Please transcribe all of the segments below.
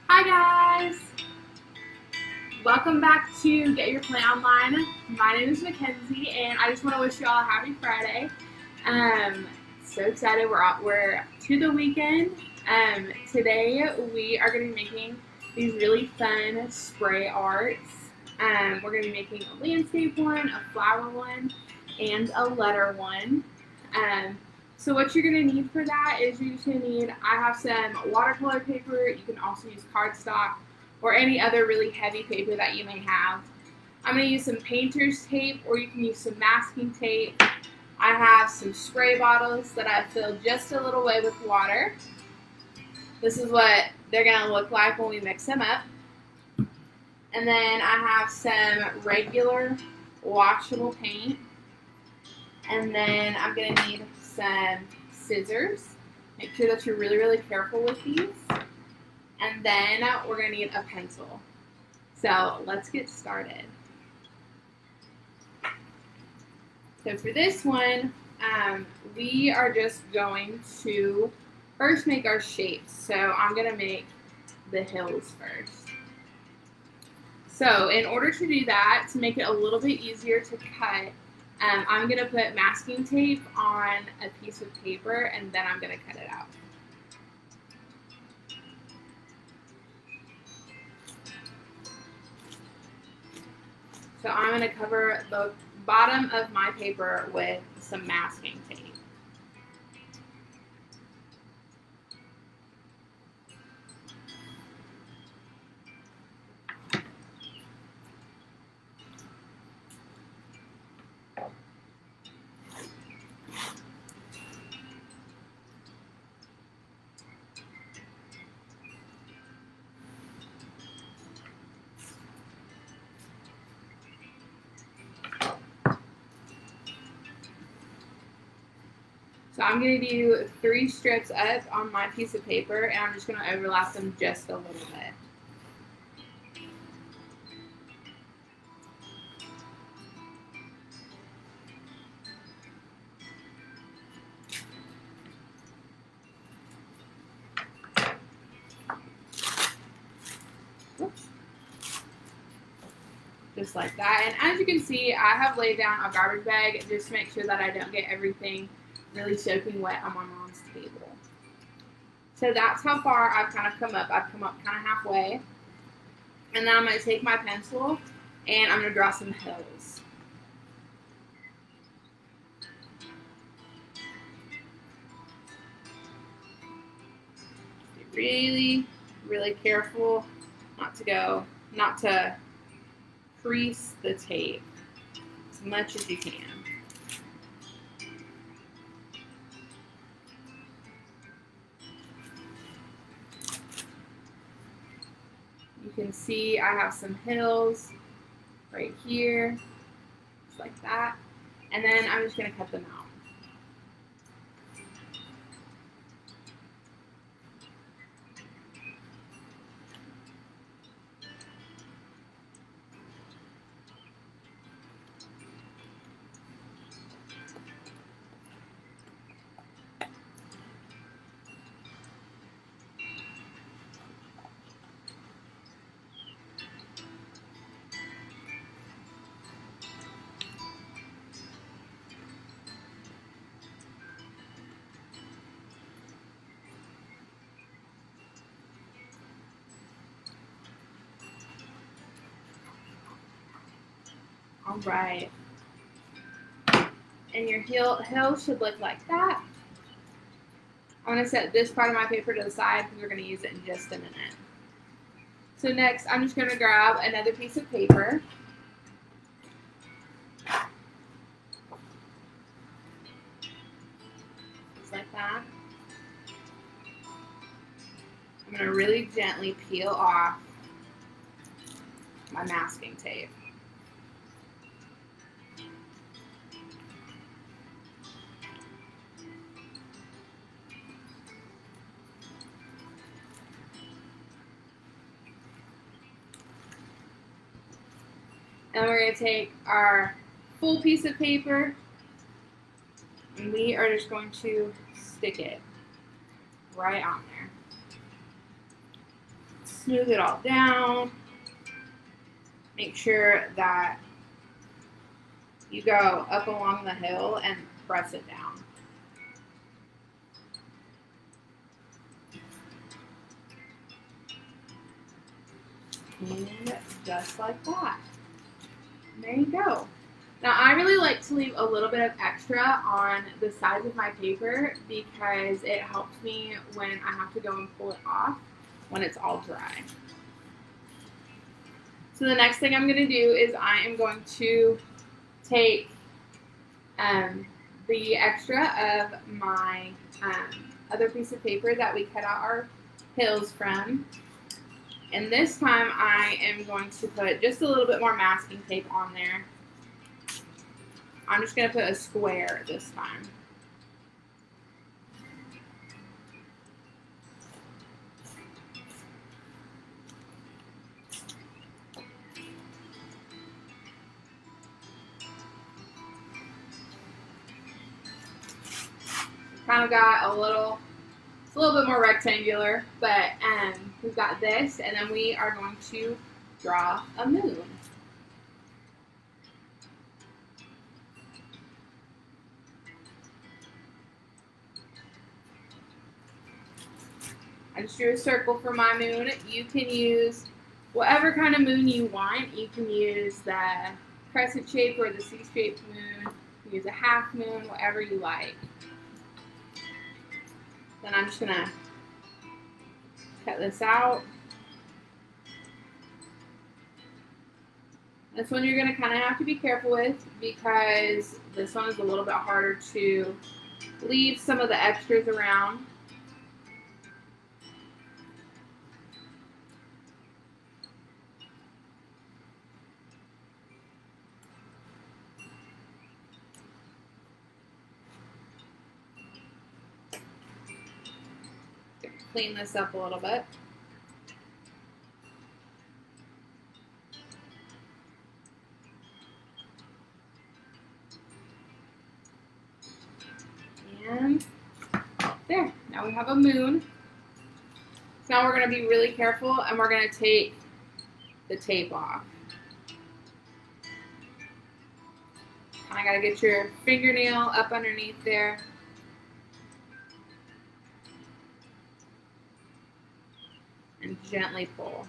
Hi guys! Welcome back to Get Your Play Online. My name is Mackenzie and I just want to wish you all a happy Friday. So excited, we're to the weekend. Today we are going to be making these really fun spray arts. We're going to be making a landscape one, a flower one, and a letter one. So what you're going to need for that is you're just going to need, I have some watercolor paper. You can also use cardstock or any other really heavy paper that you may have. I'm going to use some painter's tape, or you can use some masking tape. I have some spray bottles that I filled just a little way with water. This is what they're going to look like when we mix them up. And then I have some regular washable paint. And then I'm going to need some scissors. Make sure that you're really, really careful with these. And then we're going to need a pencil. So let's get started. So for this one, we are just going to first make our shapes. So I'm going to make the hills first. So in order to do that, to make it a little bit easier to cut, I'm going to put masking tape on a piece of paper and then I'm going to cut it out. So I'm going to cover the bottom of my paper with some masking tape. So I'm going to do 3 strips up on my piece of paper, and I'm just going to overlap them just a little bit. Oops. Just like that. And as you can see, I have laid down a garbage bag just to make sure that I don't get everything really soaking wet on my mom's table. So that's how far I've kind of come up. I've come up kind of halfway. And then I'm going to take my pencil and I'm going to draw some hills. Be really, really careful not to crease the tape as much as you can. You can see I have some hills right here, just like that. And then I'm just going to cut them out. All right. And your hill should look like that. I'm going to set this part of my paper to the side because we're going to use it in just a minute. So next, I'm just going to grab another piece of paper. Just like that. I'm going to really gently peel off my masking tape. And we're going to take our full piece of paper and we are just going to stick it right on there. smooth it all down. Make sure that you go up along the hill and press it down. And just like that. There you go. Now I really like to leave a little bit of extra on the sides of my paper because it helps me when I have to go and pull it off when it's all dry. So the next thing I'm going to do is I am going to take the extra of my other piece of paper that we cut out our hills from. And this time I am going to put just a little bit more masking tape on there. I'm just going to put a square this time. Kind of got a little, it's a little bit more rectangular, but we've got this, and then we are going to draw a moon. I just drew a circle for my moon. You can use whatever kind of moon you want. You can use the crescent shape or the C-shaped moon. You can use a half moon, whatever you like. Then I'm just going to cut this out. This one you're going to kind of have to be careful with because this one is a little bit harder to leave some of the extras around. Clean this up a little bit. And there, now we have a moon. So now we're going to be really careful and we're going to take the tape off. I got to get your fingernail up underneath there. And gently pull.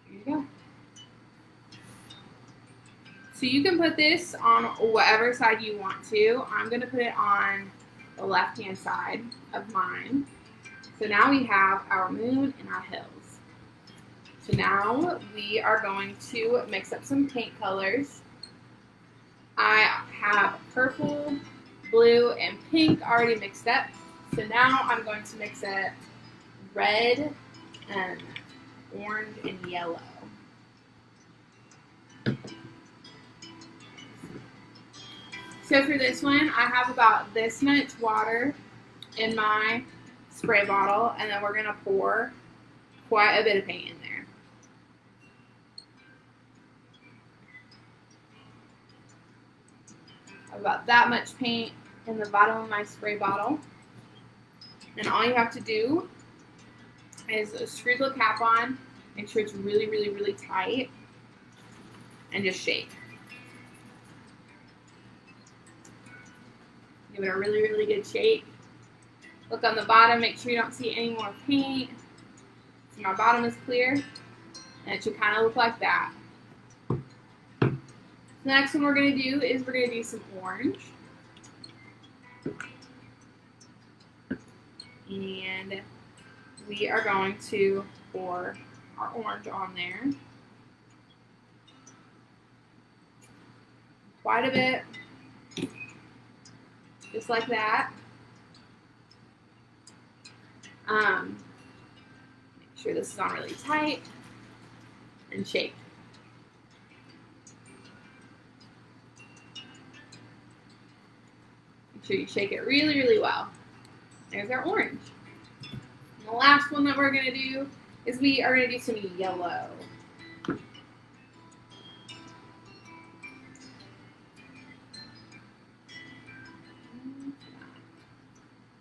There you go. So you can put this on whatever side you want to. I'm going to put it on the left-hand side of mine. So now we have our moon and our hills. So now we are going to mix up some paint colors. I have purple, blue, and pink already mixed up. So now I'm going to mix up red, orange, and yellow. So for this one, I have about this much water in my spray bottle, and then we're going to pour quite a bit of paint in there. I have about that much paint in the bottom of my spray bottle. And all you have to do is screw the cap on, make sure it's really, really, really tight, and just shake. Give it a really, really good shake. Look on the bottom, make sure you don't see any more paint. So my bottom is clear, and it should kind of look like that. The next one we're going to do is we're going to do some orange. And we are going to pour our orange on there. Quite a bit. Just like that. Make sure this is on really tight. And shake. Make sure you shake it really, really well. There's our orange. And the last one that we're going to do is we are going to do some yellow.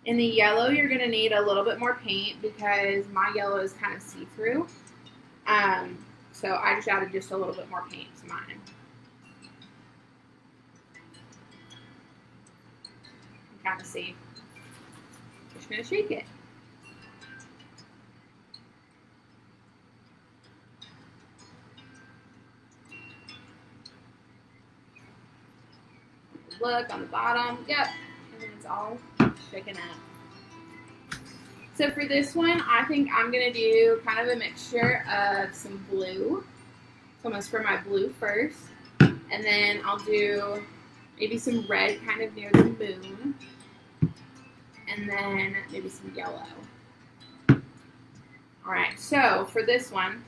In the yellow, you're going to need a little bit more paint because my yellow is kind of see-through. So I just added just a little bit more paint to mine. You can kind of see. Just going to shake it. Look on the bottom. Yep. And it's all shaken up. So for this one, I think I'm going to do kind of a mixture of some blue. So I'm going to spray my blue first. And then I'll do maybe some red kind of near the moon. And then maybe some yellow. Alright, so for this one,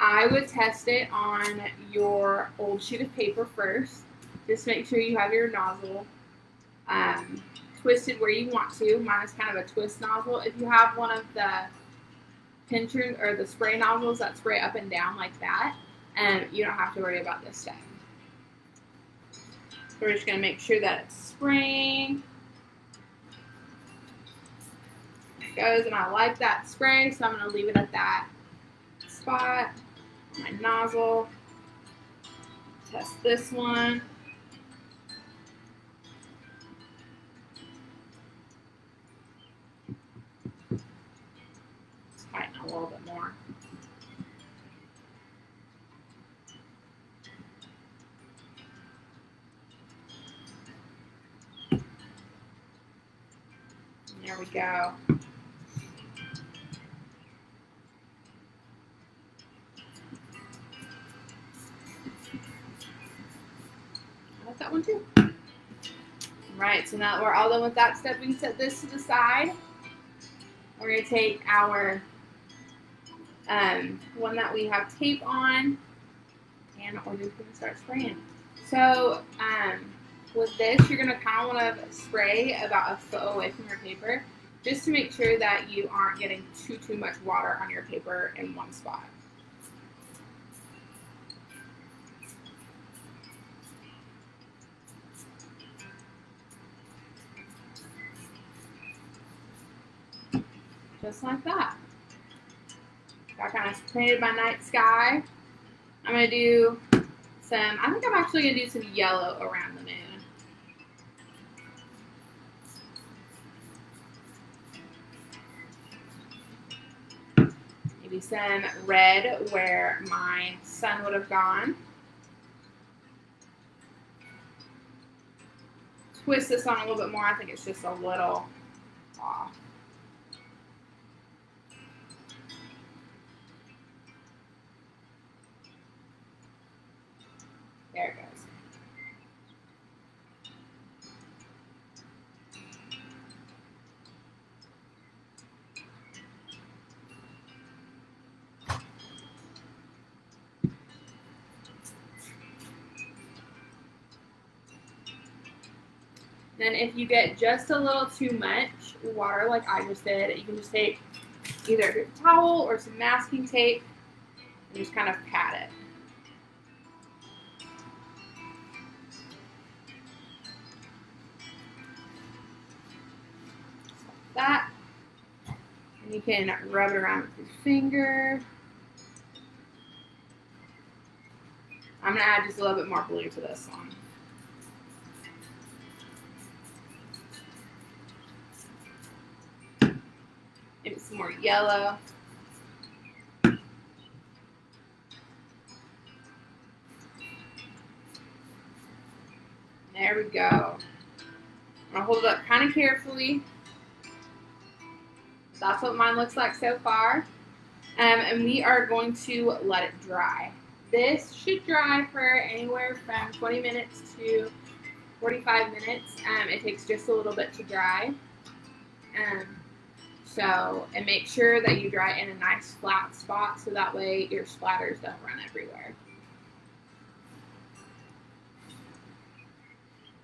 I would test it on your old sheet of paper first. Just make sure you have your nozzle twisted where you want to. Mine is kind of a twist nozzle. If you have one of the pinchers or the spray nozzles that spray up and down like that, you don't have to worry about this step. So we're just going to make sure that it's spraying. There it goes, and I like that spray, so I'm going to leave it at that spot. My nozzle. Test this one. Tighten a little bit more. There we go. I like that one too. Right, so now that we're all done with that step, we can set this to the side. We're going to take our one that we have tape on, and we're just going to start spraying. So with this, you're going to kind of want to spray about a foot away from your paper, just to make sure that you aren't getting too much water on your paper in one spot. Just like that. I kind of painted my night sky. I'm going to do some, I think I'm actually going to do some yellow around the moon. Maybe some red where my sun would have gone. Twist this on a little bit more. I think it's just a little off. There it goes. Then if you get just a little too much water like I just did, you can just take either a towel or some masking tape and just kind of pat it. That, and you can rub it around with your finger. I'm going to add just a little bit more blue to this one. Maybe some more yellow. There we go. I'm going to hold it up kind of carefully. That's what mine looks like so far. And we are going to let it dry. This should dry for anywhere from 20 minutes to 45 minutes. It takes just a little bit to dry. And make sure that you dry in a nice flat spot so that way your splatters don't run everywhere.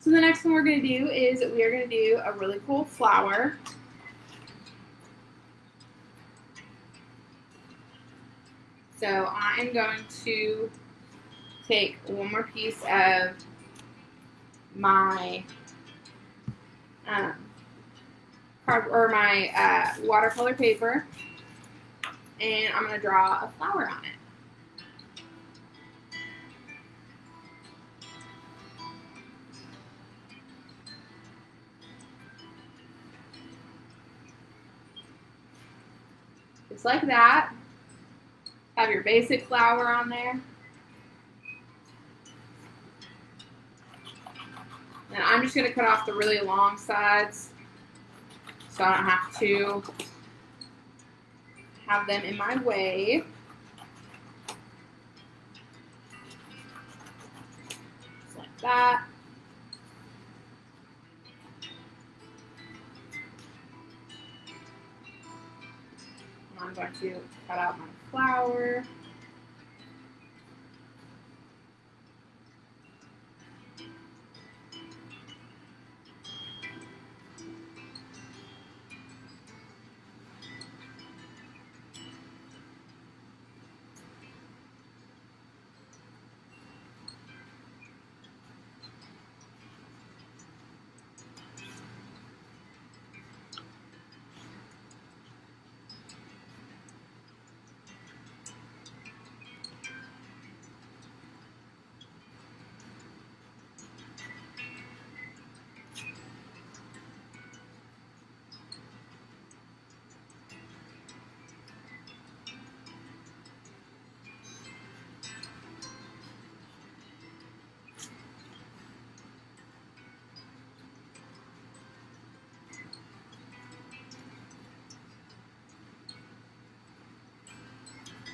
So the next one we're going to do is we are going to do a really cool flower. So I am going to take one more piece of my watercolor paper, and I'm going to draw a flower on it. Just like that. Have your basic flower on there. And I'm just going to cut off the really long sides so I don't have to have them in my way. Just like that. And I'm going to cut out my flower.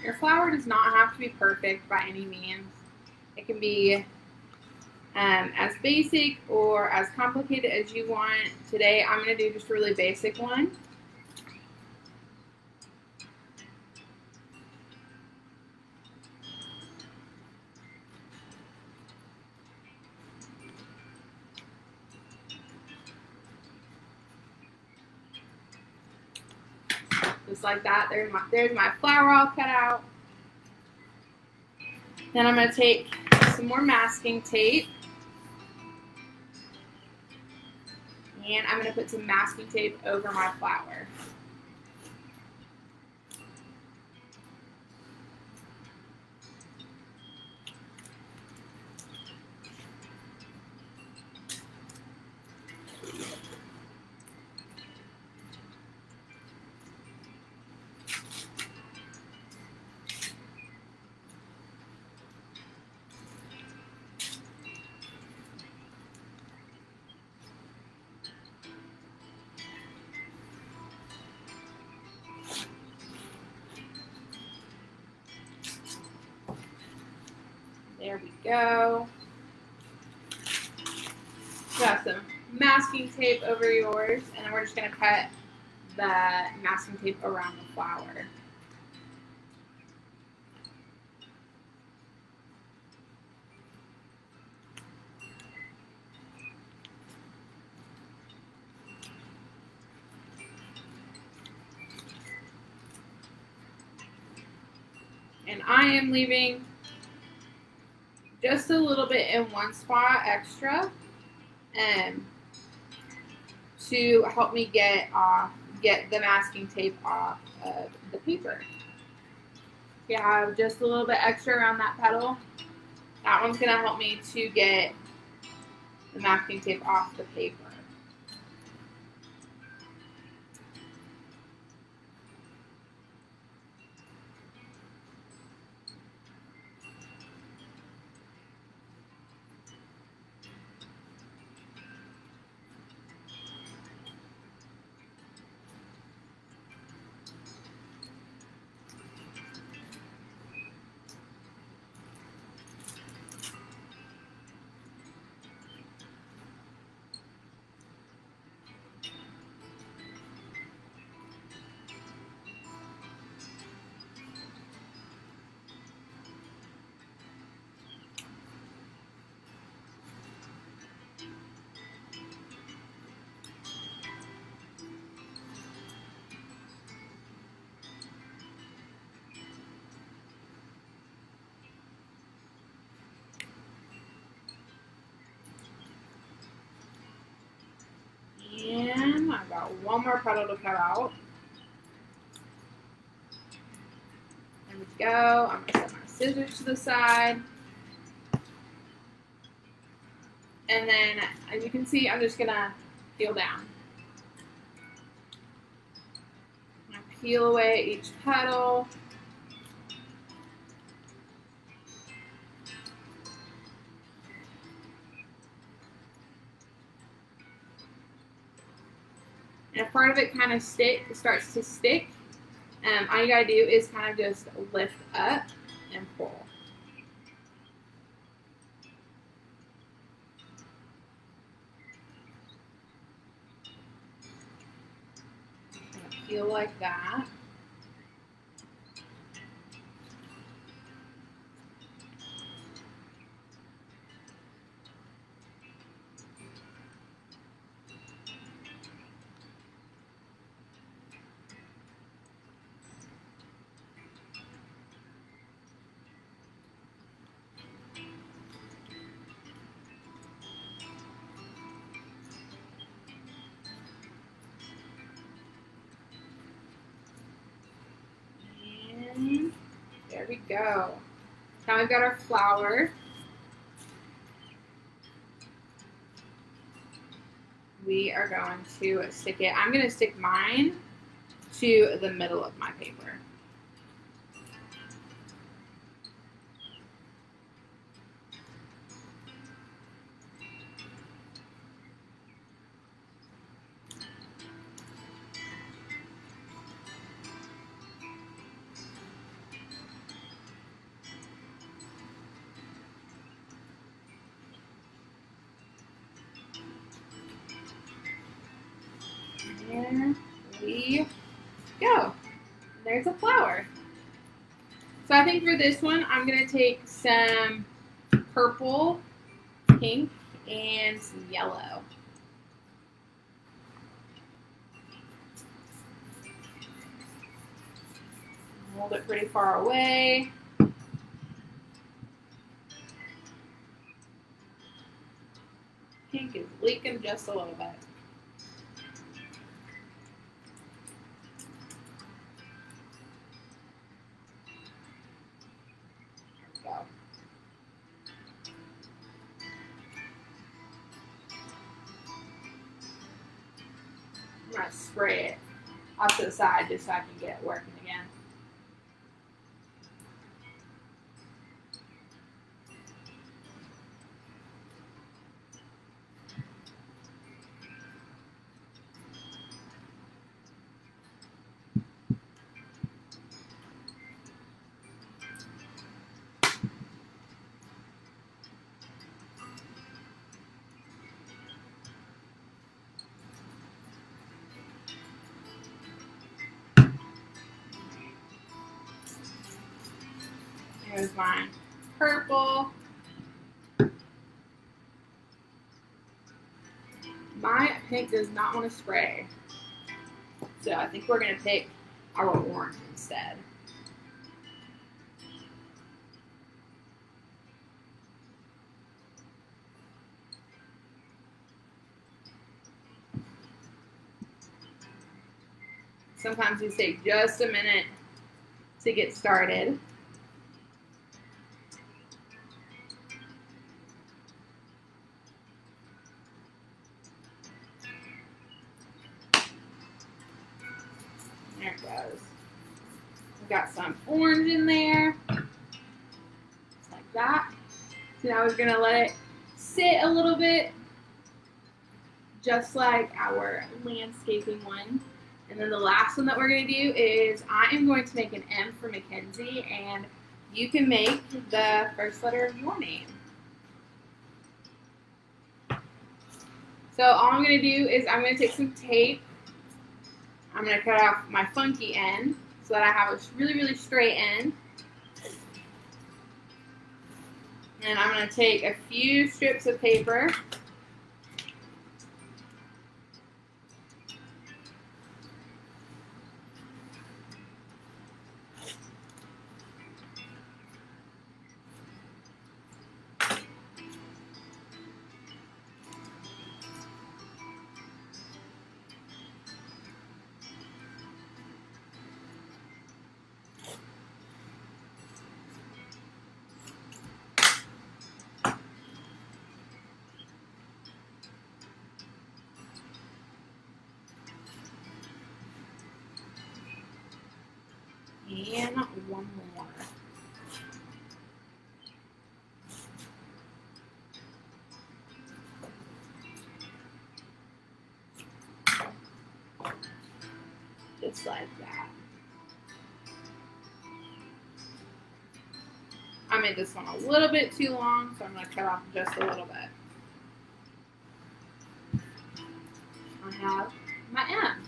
Your flower does not have to be perfect by any means. It can be as basic or as complicated as you want. Today I'm going to do just a really basic one. Just like that. There's my flower all cut out. Then I'm going to take some more masking tape. And I'm going to put some masking tape over my flower. There we go. Got some masking tape over yours, and then we're just going to cut the masking tape around the flower. And I am leaving just a little bit in one spot extra to help me get the masking tape off of the paper. You have just a little bit extra around that petal. That one's going to help me to get the masking tape off the paper. one more petal to cut out. There we go. I'm going to set my scissors to the side. And then, as you can see, I'm just going to peel down. I'm going to peel away each petal. And if part of it kind of starts to stick, all you gotta do is kind of just lift up and pull. Kind of peel like that. There we go. Now we've got our flower. We are going to stick it. I'm going to stick mine to the middle of my paper. There we go. There's a flower. So I think for this one, I'm going to take some purple, pink, and some yellow. Hold it pretty far away. Pink is leaking just a little bit. I'm going to spray it off to the side just so I can get it working again. Here's my purple. My pink does not want to spray, so I think we're going to pick our orange instead. Sometimes these take just a minute to get started. There it goes. We've got some orange in there, just like that. So now we're going to let it sit a little bit, just like our landscaping one. And then the last one that we're going to do is I am going to make an M for Mackenzie, and you can make the first letter of your name. So all I'm going to do is I'm going to take some tape. I'm going to cut off my funky end so that I have a really, really straight end. And I'm going to take a few strips of paper. And one more. Just like that. I made this one a little bit too long, so I'm going to cut off just a little bit. I have my M.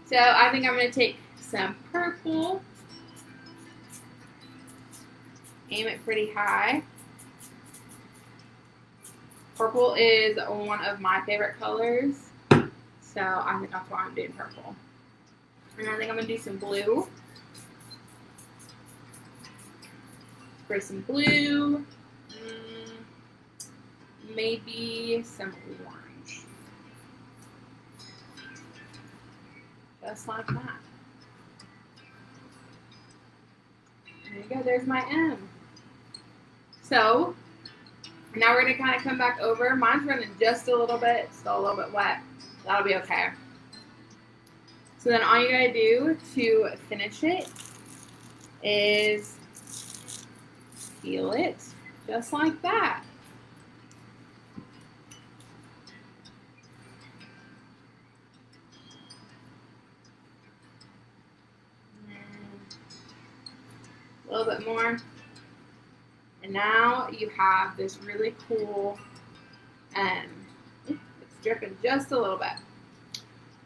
So I think I'm going to take some purple, aim it pretty high. Purple is one of my favorite colors, so I think that's why I'm doing purple. And I think I'm going to do some blue. Spray some blue, maybe some orange. Just like that. There you go, there's my M. So, now we're going to kind of come back over. Mine's running just a little bit, still a little bit wet. That'll be okay. So then all you got to do to finish it is peel it just like that. A little bit more. And now you have this really cool, it's dripping just a little bit.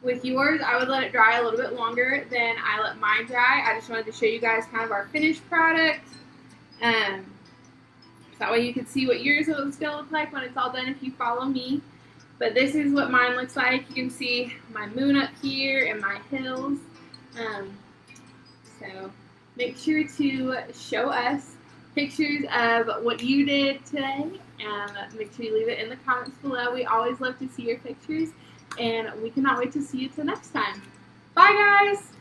With yours, I would let it dry a little bit longer than I let mine dry. I just wanted to show you guys kind of our finished product. So that way you can see what yours is going to look like when it's all done if you follow me. But this is what mine looks like. You can see my moon up here and my hills. So make sure to show us pictures of what you did today, and make sure you leave it in the comments below. We always love to see your pictures, and we cannot wait to see you till next time. Bye, guys!